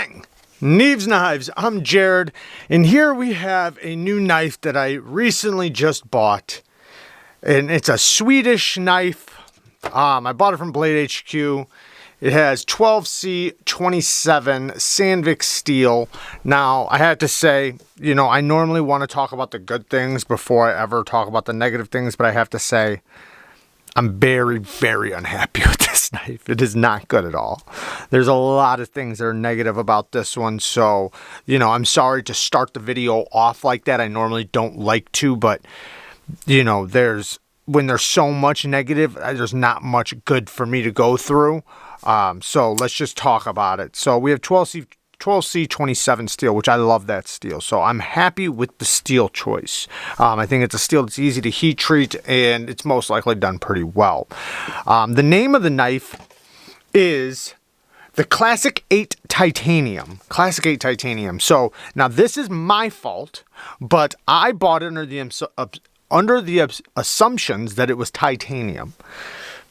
Gang! Neeves Knives, I'm Jared, and here we have a new knife that I recently just bought, and it's a Swedish knife. I bought it from Blade HQ. It has 12C27 SANDVIK steel. Now, I have to say, you know, I normally want to talk about the good things before I ever talk about the negative things, but I have to say, I'm very, very unhappy with this knife. It is not good at all. There's a lot of things that are negative about this one, so, you know, I'm sorry to start the video off like that. I normally don't like to, but, you know, when there's so much negative, there's not much good for me to go through. So let's just talk about it. So we have 12C27 steel, which I love that steel. So I'm happy with the steel choice. I think it's a steel that's easy to heat treat, and it's most likely done pretty well. The name of the knife is the Classic 8 Titanium. Classic 8 Titanium. So now this is my fault, but I bought it under the assumptions that it was titanium.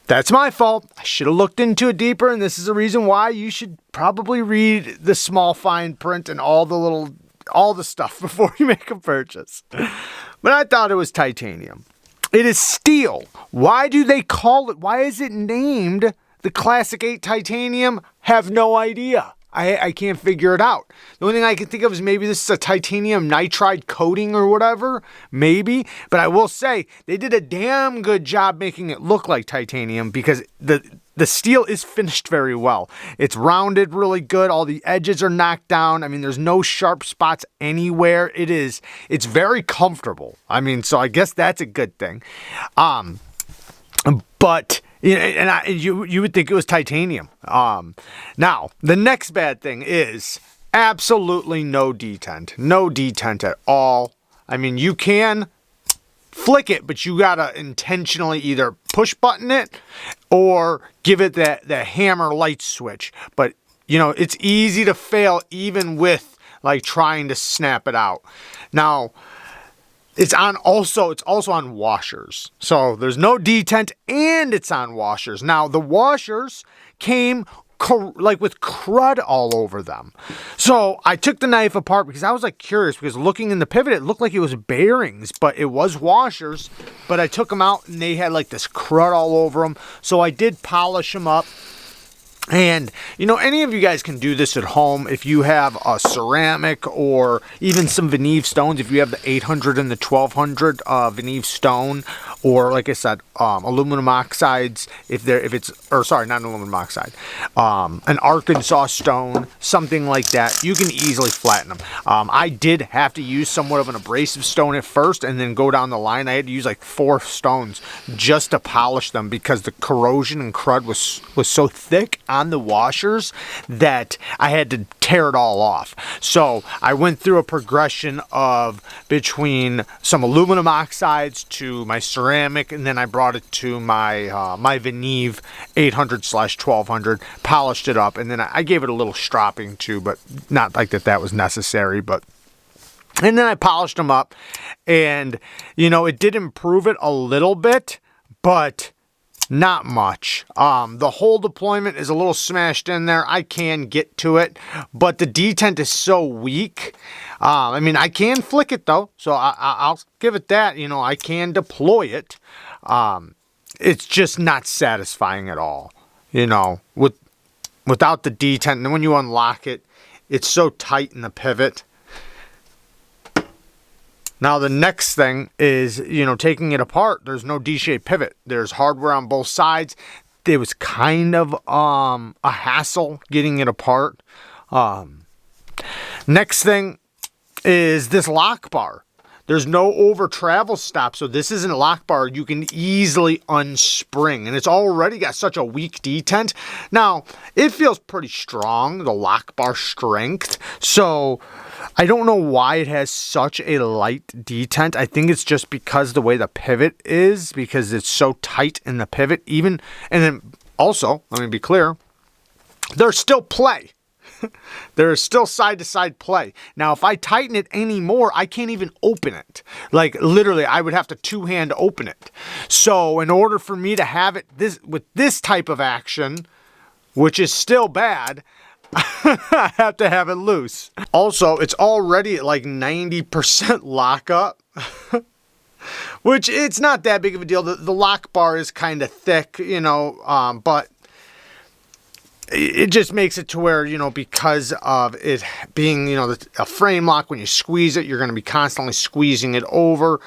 That's my fault. I should have looked into it deeper, and this is the reason why you should probably read the small fine print and all the stuff before you make a purchase. But I thought it was titanium. It is steel. Why do they call it? Why is it named the Classic 8 Titanium? Have no idea. I can't figure it out. The only thing I can think of is maybe this is a titanium nitride coating or whatever. Maybe. But I will say, they did a damn good job making it look like titanium because the steel is finished very well. It's rounded really good. All the edges are knocked down. I mean, there's no sharp spots anywhere. It's very comfortable. I mean, so I guess that's a good thing. But... you would think it was titanium. Now, the next bad thing is absolutely no detent. No detent at all. I mean, you can flick it, but you gotta intentionally either push button it or give it that hammer light switch. But, you know, it's easy to fail even with, like, trying to snap it out. Now... It's also on washers. So there's no detent and it's on washers. Now the washers came like with crud all over them. So I took the knife apart because I was like curious because looking in the pivot, it looked like it was bearings, but it was washers. But I took them out and they had like this crud all over them. So I did polish them up. And, you know, any of you guys can do this at home if you have a ceramic or even some Neeves stones. If you have the 800 and the 1200 Neeves stone, or like I said, aluminum oxides, not aluminum oxide, an Arkansas stone, something like that, you can easily flatten them. I did have to use somewhat of an abrasive stone at first and then go down the line. I had to use like 4 stones just to polish them because the corrosion and crud was so thick on the washers that I had to tear it all off. So I went through a progression of between some aluminum oxides to my ceramic, and then I brought it to my my Neeves 800/1200, polished it up, and then I gave it a little stropping too, but not like that was necessary. And then I polished them up, and you know, it did improve it a little bit, but not much. The whole deployment is a little smashed in there. I can get to it, but the detent is so weak. I mean, I can flick it though, so I'll give it that. You know, I can deploy it. It's just not satisfying at all. You know, without the detent, and then when you unlock it, it's so tight in the pivot. Now, the next thing is, you know, taking it apart. There's no D-shaped pivot. There's hardware on both sides. It was kind of a hassle getting it apart. Next thing is this lock bar. There's no over travel stop, so this isn't a lock bar you can easily unspring, and it's already got such a weak detent. Now, it feels pretty strong, the lock bar strength, so I don't know why it has such a light detent. I think it's just because the way the pivot is, because it's so tight in the pivot, and then also, let me be clear, there's still play. There is still side-to-side play. Now, if I tighten it anymore, I can't even open it. Like, literally, I would have to two-hand open it. So, in order for me to have it with this type of action, which is still bad, I have to have it loose. Also, it's already at like 90% lockup. Which, it's not that big of a deal. The lock bar is kind of thick, you know, but it just makes it to where, you know, because of it being, you know, a frame lock, when you squeeze it, you're going to be constantly squeezing it over.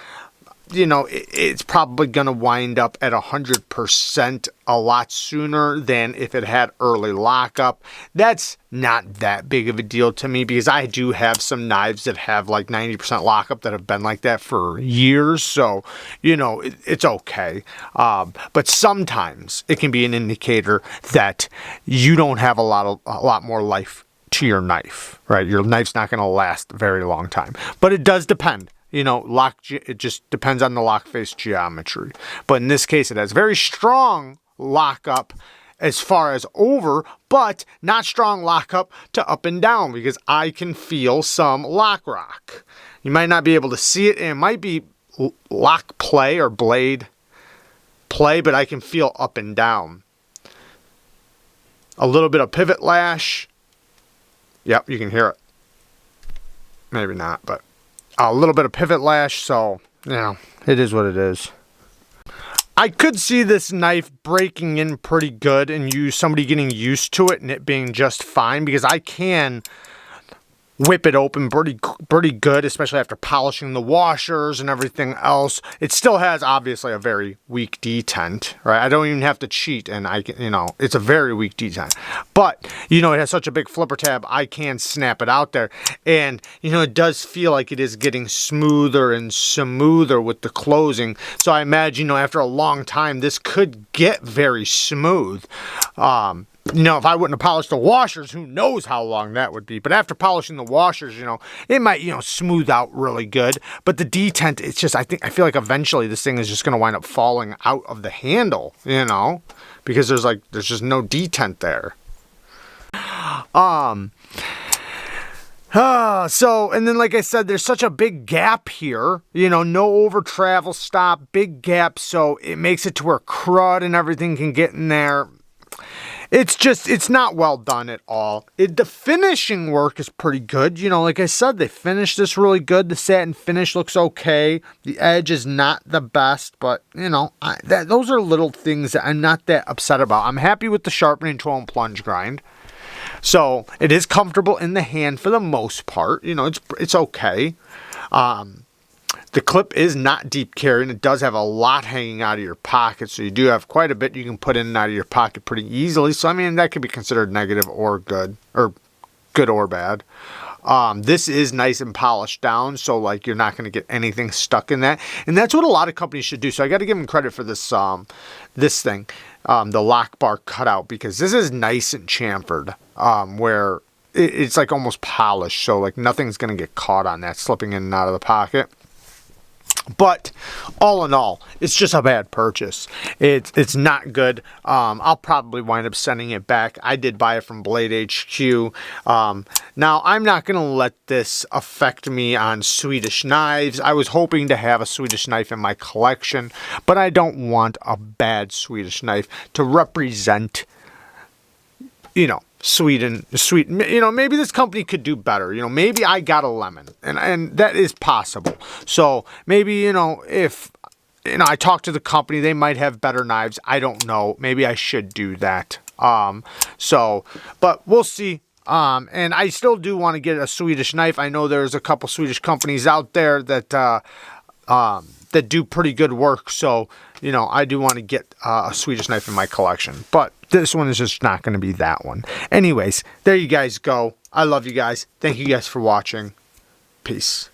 You know, it's probably going to wind up at 100% a lot sooner than if it had early lockup. That's not that big of a deal to me, because I do have some knives that have like 90% lockup that have been like that for years. So, you know, it's okay. But sometimes it can be an indicator that you don't have a lot more life to your knife, right? Your knife's not going to last a very long time. But it does depend. You know, it just depends on the lock face geometry. But in this case, it has very strong lockup as far as over, but not strong lockup to up and down, because I can feel some lock rock. You might not be able to see it, and it might be lock play or blade play, but I can feel up and down. A little bit of pivot lash. Yep, you can hear it. Maybe not, but a little bit of pivot lash, so, you know, it is what it is. I could see this knife breaking in pretty good and somebody getting used to it and it being just fine, because I can whip it open pretty good, especially after polishing the washers and everything else. It still has obviously a very weak detent, right? I don't even have to cheat, and I can, you know, it's a very weak detent. But, you know, it has such a big flipper tab, I can snap it out there. And, you know, it does feel like it is getting smoother and smoother with the closing. So I imagine, you know, after a long time, this could get very smooth. You know, if I wouldn't have polished the washers, who knows how long that would be. But after polishing the washers, you know, it might, you know, smooth out really good. But the detent, it's just, I feel like eventually this thing is just going to wind up falling out of the handle, you know, because there's just no detent there. So, and then like I said, there's such a big gap here, you know, no over travel stop, big gap. So it makes it to where crud and everything can get in there. It's not well done at all. The finishing work is pretty good. You know, like I said, they finished this really good. The satin finish looks okay. The edge is not the best, but, you know, those are little things that I'm not that upset about. I'm happy with the sharpening tool and plunge grind. So, it is comfortable in the hand for the most part. You know, it's okay. The clip is not deep carry, and it does have a lot hanging out of your pocket, so you do have quite a bit you can put in and out of your pocket pretty easily. So, I mean, that could be considered negative or good, or good or bad. This is nice and polished down, so, like, you're not going to get anything stuck in that. And that's what a lot of companies should do. So, I got to give them credit for this thing, the lock bar cutout, because this is nice and chamfered, where it's, like, almost polished. So, like, nothing's going to get caught on that slipping in and out of the pocket. But all in all, it's just a bad purchase. It's not good. I'll probably wind up sending it back. I did buy it from Blade HQ. Now, I'm not going to let this affect me on Swedish knives. I was hoping to have a Swedish knife in my collection, but I don't want a bad Swedish knife to represent, you know, Sweden, you know, maybe this company could do better. You know, maybe I got a lemon, and that is possible. So maybe, you know, if, you know, I talk to the company, they might have better knives. I don't know. Maybe I should do that. But we'll see. And I still do want to get a Swedish knife. I know there's a couple Swedish companies out there that do pretty good work. So, you know, I do want to get a Swedish knife in my collection. But this one is just not going to be that one. Anyways, there you guys go. I love you guys. Thank you guys for watching. Peace.